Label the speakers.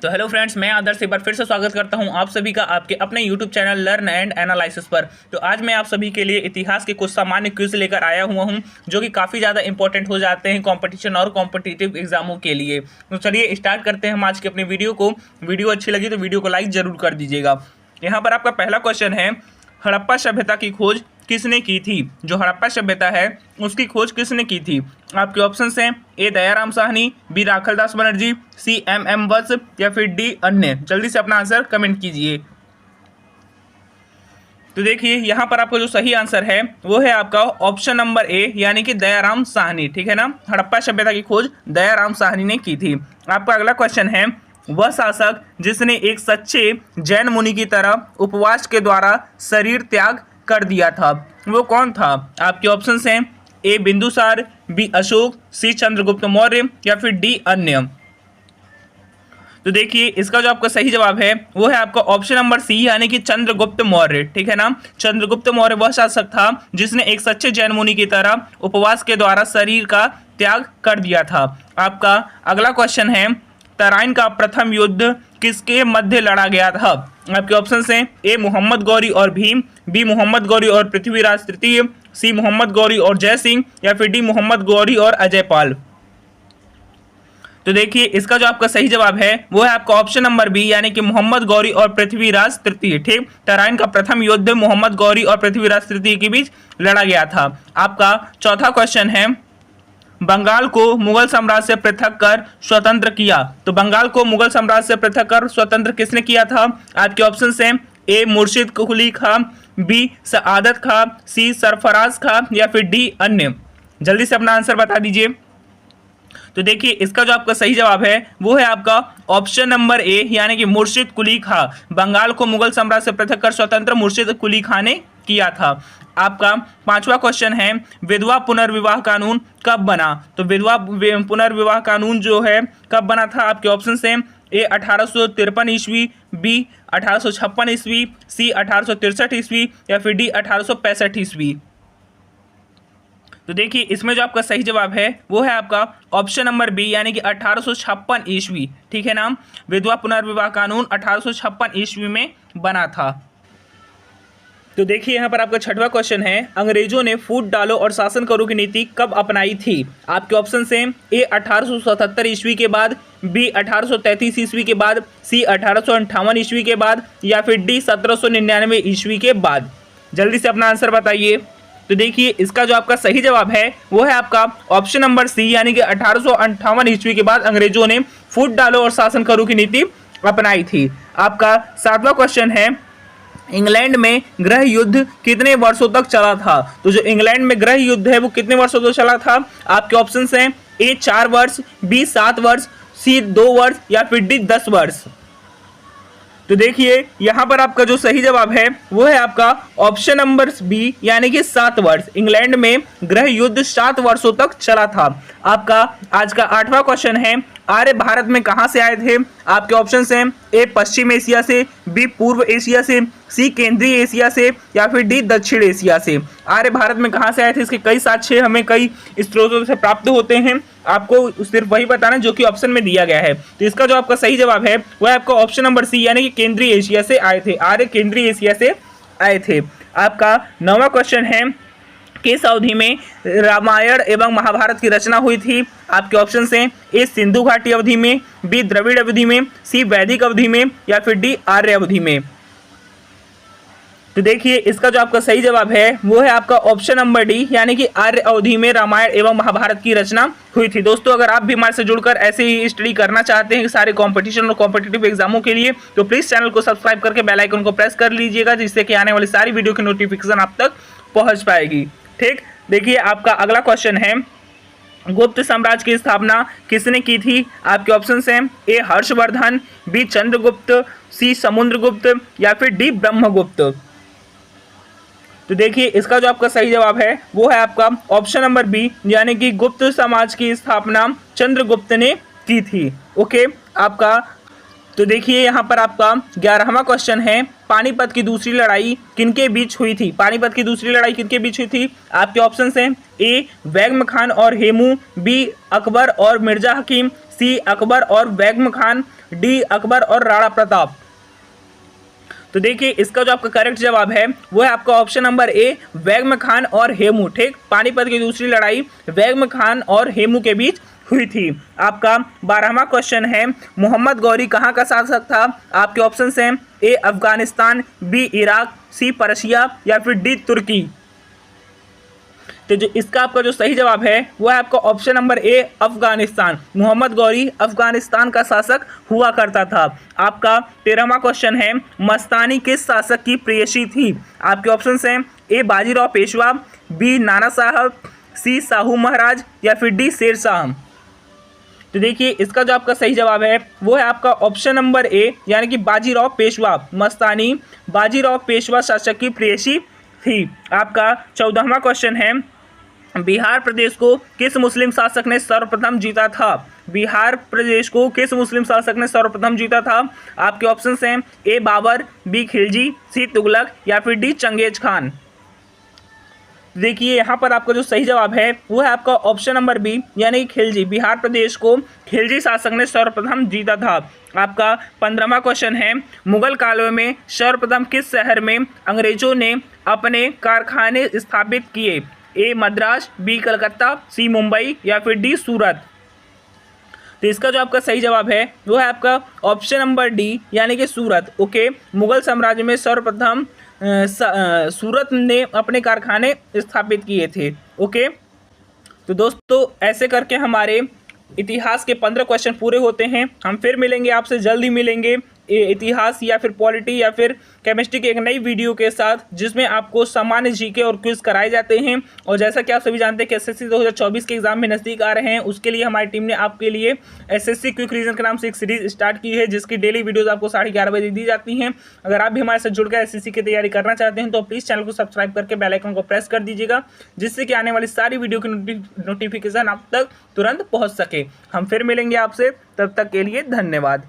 Speaker 1: तो hello friends, मैं आदर्श एक बार फिर से स्वागत करता हूं आप सभी का आपके अपने YouTube channel learn and analysis पर। तो आज मैं आप सभी के लिए इतिहास के कुछ सामान्य क्विज लेकर आया हुआ हूं जो कि काफ़ी ज़्यादा इंपॉर्टेंट हो जाते हैं कंपटीशन और कॉम्पिटिटिव एग्जामों के लिए। तो चलिए स्टार्ट करते हैं हम आज की अपनी वीडियो को। वीडियो अच्छी लगी तो वीडियो को लाइक जरूर कर दीजिएगा। यहाँ पर आपका पहला क्वेश्चन है, हड़प्पा सभ्यता की खोज किसने की थी? जो हड़प्पा सभ्यता है उसकी खोज किसने की थी? आपके ऑप्शंस हैं A Dayaram Sahni, B Rakhaldas Banerjee, C M Vats या फिर डी अन्य। जल्दी से अपना आंसर कमेंट कीजिए। तो देखिए यहाँ पर आपका जो सही आंसर है वो है आपका ऑप्शन नंबर ए, यानी कि दयाराम साहनी। ठीक है ना, हड़प्पा सभ्यता की खोज दयाराम साहनी ने की थी। आपका अगला क्वेश्चन है, वह शासक जिसने एक सच्चे जैन मुनि की तरह उपवास के द्वारा शरीर त्याग कर दिया था, वो कौन था? आपके ऑप्शंस हैं ए बिंदुसार, बी अशोक, सी चंद्रगुप्त मौर्य या फिर डी अन्य। तो देखिए इसका जो आपका सही जवाब है वो है आपका ऑप्शन नंबर सी, यानी कि चंद्रगुप्त मौर्य। ठीक है ना, चंद्रगुप्त मौर्य वह शासक था जिसने एक सच्चे जैन मुनि की तरह उपवास के द्वारा शरीर का त्याग कर दिया था। आपका अगला क्वेश्चन है, तराइन का प्रथम युद्ध किसके मध्य लड़ा गया था? आपके ऑप्शंस हैं ए मोहम्मद गौरी और भीम, बी मोहम्मद गौरी और पृथ्वीराज तृतीय, सी मोहम्मद गौरी और जय सिंह या फिर डी मोहम्मद गौरी और अजय पाल। तो देखिए इसका जो आपका सही जवाब है वो है आपका ऑप्शन नंबर बी, यानी कि मोहम्मद गौरी और पृथ्वीराज तृतीय। ठीक, तराइन का प्रथम युद्ध मोहम्मद गौरी और पृथ्वीराज तृतीय के बीच लड़ा गया था। आपका चौथा क्वेश्चन है, बंगाल को मुगल साम्राज्य से पृथक कर स्वतंत्र किया। तो बंगाल को मुगल साम्राज्य से पृथक कर स्वतंत्र किसने किया था? आपके ऑप्शंस हैं ए मुर्शिद कुली खां, बी सआदत खां, सी सरफराज खां या फिर डी अन्य। जल्दी से अपना आंसर बता दीजिए। तो देखिए इसका जो आपका सही जवाब है वो है आपका ऑप्शन नंबर ए, यानी कि मुर्शिद कुली खां। बंगाल को मुगल साम्राज्य से पृथक कर स्वतंत्र मुर्शिद कुली खां ने किया था। आपका पांचवा क्वेश्चन है, विधवा पुनर्विवाह कानून कब बना? तो विधवा पुनर्विवाह कानून जो है कब बना था? आपके ऑप्शंस हैं ए 1853 ईस्वी, बी 1856 ईस्वी, सी 1863 ईस्वी या फिर डी 1865 ईस्वी। तो देखिए इसमें जो आपका सही जवाब है वो है आपका ऑप्शन नंबर बी, यानी कि 1856 ईस्वी। ठीक है ना, विधवा पुनर्विवाह कानून 1856 ईस्वी में बना था। तो देखिए यहाँ पर आपका छठवां क्वेश्चन है, अंग्रेजों ने फूट डालो और शासन करो की नीति कब अपनाई थी? आपके ऑप्शन हैं ए 1877 ईस्वी के बाद, बी 1833 ईस्वी के बाद, सी 1858 ईस्वी के बाद या फिर डी 1799 ईस्वी के बाद। जल्दी से अपना आंसर बताइए। तो देखिए इसका जो आपका सही जवाब है वो है आपका ऑप्शन नंबर सी, यानी कि 1858 ईस्वी के बाद अंग्रेजों ने फूट डालो और शासन करो की नीति अपनाई थी। आपका सातवां क्वेश्चन है, इंग्लैंड में गृह युद्ध कितने वर्षों तक चला था? तो जो इंग्लैंड में गृह युद्ध है वो कितने वर्षों तक चला था? आपके ऑप्शंस हैं ए 4 वर्ष, बी 7 वर्ष, सी 2 वर्ष या फिर डी 10 वर्ष। तो देखिए यहाँ पर आपका जो सही जवाब है वो है आपका ऑप्शन नंबर बी, यानी कि 7 वर्ष। इंग्लैंड में गृह युद्ध 7 वर्षों तक चला था। आपका आज का 8वां क्वेश्चन है, आर्य भारत में कहां से आए थे? आपके ऑप्शंस हैं ए पश्चिम एशिया से, बी पूर्व एशिया से, सी केंद्रीय एशिया से या फिर डी दक्षिण एशिया से। आर्य भारत में कहां से आए थे इसके कई साक्ष्य हमें कई स्रोतों से प्राप्त होते हैं, आपको सिर्फ वही बताना जो कि ऑप्शन में दिया गया है। तो इसका जो आपका सही जवाब है वह आपका ऑप्शन नंबर सी, यानी कि केंद्रीय एशिया से आए थे। आर्य केंद्रीय एशिया से आए थे। आपका 9वां क्वेश्चन है, किस अवधि में रामायण एवं महाभारत की रचना हुई थी? आपके ऑप्शंस हैं ए सिंधु घाटी अवधि में, बी द्रविड़ अवधि में, सी वैदिक अवधि में या फिर डी आर्य अवधि में। तो देखिए इसका जो आपका सही जवाब है वो है आपका ऑप्शन नंबर डी, यानी कि आर्य अवधि में रामायण एवं महाभारत की रचना हुई थी। दोस्तों अगर आप भी हमारे से जुड़कर ऐसे ही स्टडी करना चाहते हैं सारे कॉम्पिटिशन और कॉम्पिटिटिव एग्जामों के लिए, तो प्लीज चैनल को सब्सक्राइब करके बेल आइकन को प्रेस कर लीजिएगा, जिससे कि आने वाली सारी वीडियो की नोटिफिकेशन आप तक पहुंच पाएगी। ठीक, देखिए आपका अगला क्वेश्चन है, गुप्त साम्राज्य की स्थापना किसने की थी? आपके ऑप्शंस हैं ए हर्षवर्धन, बी चंद्रगुप्त, सी समुद्रगुप्त या फिर डी ब्रह्मगुप्त। तो देखिए इसका जो आपका सही जवाब है वो है आपका ऑप्शन नंबर बी, यानी कि गुप्त समाज की स्थापना चंद्रगुप्त ने की थी। ओके, आपका तो देखिए यहाँ पर आपका 11वां क्वेश्चन है, पानीपत की दूसरी लड़ाई किनके बीच हुई थी? पानीपत की दूसरी लड़ाई किनके बीच हुई थी? आपके ऑप्शन हैं ए बैगम खान और हेमू, बी अकबर और मिर्जा हकीम, सी अकबर और बैगम खान, डी अकबर और राणा प्रताप। तो देखिए इसका जो आपका करेक्ट जवाब है वो है आपका ऑप्शन नंबर ए बैगम खान और हेमू। ठीक, पानीपत की दूसरी लड़ाई बैगम खान और हेमू के बीच हुई थी। आपका 12वां क्वेश्चन है मोहम्मद गौरी कहाँ का शासक था? आपके ऑप्शन हैं ए अफगानिस्तान, बी इराक, सी पर्शिया या फिर डी तुर्की। तो जो इसका आपका जो सही जवाब है वो है आपका option number A Afghanistan. Mohammad Ghori Afghanistan का शासक हुआ करता था। आपका 13वां क्वेश्चन है मस्तानी किस शासक की प्रेयसी थी? आपके ऑप्शन हैं ए बाजीराव पेशवा, बी नाना साहब, सी साहू महाराज या फिर डी शेर शाह। तो देखिए इसका जो आपका सही जवाब है वो है आपका ऑप्शन नंबर ए यानी कि बाजीराव पेशवा। मस्तानी बाजीराव पेशवा शासक की प्रेयसी थी। आपका 14वां क्वेश्चन है बिहार प्रदेश को किस मुस्लिम शासक ने सर्वप्रथम जीता था? बिहार प्रदेश को किस मुस्लिम शासक ने सर्वप्रथम जीता था? आपके ऑप्शन हैं ए बाबर, बी खिलजी, सी तुगलक या फिर डी चंगेज खान। देखिए यहाँ पर आपका जो सही जवाब है वो है आपका ऑप्शन नंबर बी यानी कि खिलजी। बिहार प्रदेश को खिलजी शासक ने सर्वप्रथम जीता था। आपका 15वां क्वेश्चन है मुगल काल में सर्वप्रथम किस शहर में अंग्रेजों ने अपने कारखाने स्थापित किए? ए मद्रास, बी कलकत्ता, सी मुंबई या फिर डी सूरत। तो इसका जो आपका सही जवाब है वो है आपका ऑप्शन नंबर डी यानी कि सूरत। ओके, मुगल साम्राज्य में सर्वप्रथम सूरत ने अपने कारखाने स्थापित किए थे। ओके, तो दोस्तों ऐसे करके हमारे इतिहास के 15 क्वेश्चन पूरे होते हैं। हम फिर मिलेंगे आपसे, जल्दी मिलेंगे इतिहास या फिर पॉलिटी या फिर केमिस्ट्री की एक नई वीडियो के साथ जिसमें आपको सामान्य जीके और क्विज कराए जाते हैं। और जैसा कि आप सभी जानते हैं कि एसएससी 2024 के एग्जाम में नज़दीक आ रहे हैं, उसके लिए हमारी टीम ने आपके लिए एसएससी क्विक रीजन के नाम से एक सीरीज स्टार्ट की है जिसकी डेली वीडियोस आपको 11:30 बजे दी जाती हैं। अगर आप भी हमारे साथ जुड़कर एसएससी की तैयारी करना चाहते हैं तो प्लीज़ चैनल को सब्सक्राइब करके बेल आइकन को प्रेस कर दीजिएगा जिससे कि आने वाली सारी वीडियो की नोटिफिकेशन आप तक तुरंत पहुँच सके। हम फिर मिलेंगे आपसे, तब तक के लिए धन्यवाद।